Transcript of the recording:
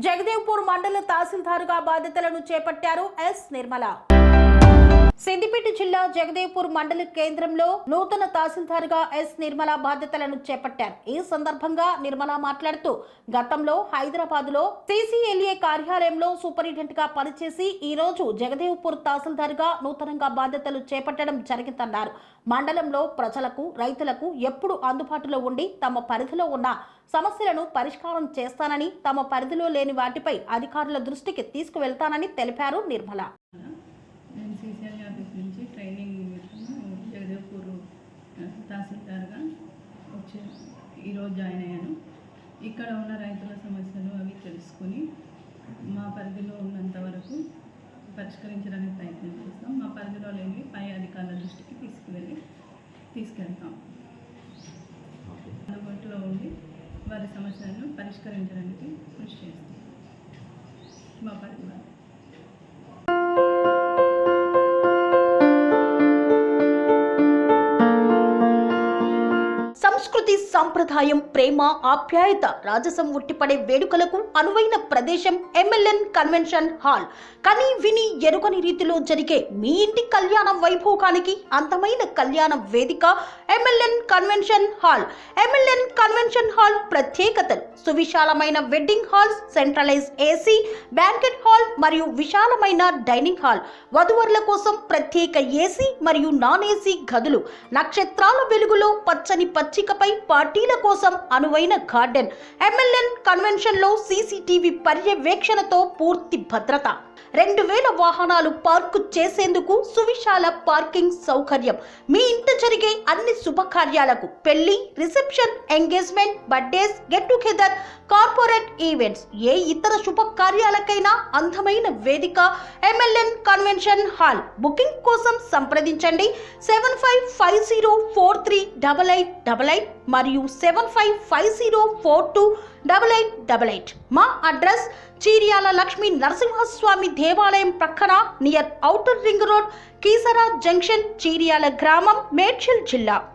జగదేవ్పూర్ మండల తహసీల్దార్గా బాధ్యతలను చేపట్టారు ఎస్ నిర్మల. సిద్దిపేట జిల్లా జగదేవ్పూర్ మండల కేంద్రంలో నూతన తహసీల్దార్గా ఎస్ నిర్మల బాధ్యతలను చేపట్టారు. ఈ సందర్భంగా నిర్మల మాట్లాడుతూ గతంలో హైదరాబాద్లో సిసిఎల్ఏ కార్యాలయంలో సూపరింటెండెంట్ గా పనిచేసి ఈ రోజు జగదేవ్పూర్ తహసీల్దార్గా నూతనంగా బాధ్యతలు చేపట్టడం జరిగిందన్నారు. మండలంలో ప్రజలకు రైతులకు ఎప్పుడు అందుబాటులో ఉండి తమ పరిధిలో ఉన్న సమస్యలను పరిష్కారం చేస్తానని, తమ పరిధిలో లేని వాటిపై అధికారుల దృష్టికి తీసుకువెళ్తానని తెలిపారు నిర్మల. నేను సిసిఎల్ఏ ఆఫీస్ నుంచి ట్రైనింగ్ జగదేవ్పూర్ తహసీల్దార్గా ఈరోజు జాయిన్ అయ్యాను. ఇక్కడ ఉన్న రైతుల సమస్యలు అవి తెలుసుకొని మా పరిధిలో ఉన్నంత వరకు పరిష్కరించడానికి ప్రయత్నం చేస్తాం. మా పరిధిలో లేని పై అధికారుల దృష్టికి తీసుకెళ్తాం. అందుబాటులో ఉండి వారి సమస్యలను పరిష్కరించడానికి కృషి చేస్తాం. మా పరిధిలో సంస్కృతి, సంప్రదాయం, ప్రేమ, ఆప్యాయత, రాజసం ఉట్టిపడే వేడుకలకు అనువైన ప్రదేశం ఎంఎల్ఎన్ కన్వెన్షన్ హాల్. కని విని ఎరుగని రీతిలో జరిగే మీ ఇంటి కళ్యాణ వైభోగానికి అందమైన కళ్యాణ వేదిక MLN convention hall. MLN convention hall ప్రత్యేకతలు: సువిశాలమైన wedding halls, centralize AC banquet hall మరియు విశాలమైన డైనింగ్ హాల్, వధువరుల కోసం ప్రత్యేక ఏసీ మరియు నాన్ ఏసీ గదులు, నక్షత్రాల వెలుగులో పచ్చని పచ్చికపై పార్టీల కోసం అనువైన గార్డెన్. ఎంఎల్ఎన్ కన్వెన్షన్ లో సీసీటీవీ పర్యవేక్షణతో పూర్తి భద్రత, 2000 వాహనాలు పార్కు చేసేందుకు సువిశాల పార్కింగ్ సౌకర్యం. మీ ఇంట జరిగే అన్ని శుభకార్యాలకు, పెళ్లి, reception, engagement, birthdays, get together, corporate events, ఏ ఇతర శుభకార్యాలకైనా అందమైన వేదిక ఎంఎల్ఎన్ కన్వెన్షన్ హాల్. బుకింగ్ కోసం సంప్రదించండి 7550438888 మరియు 7550428888. మా అడ్రస్ చీర్యాల లక్ష్మీ నరసింహస్వామి దేవాలయం ప్రక్కన, near outer ring road, Keesara junction, Cheeryal గ్రామం, మేడ్చల్ జిల్లా.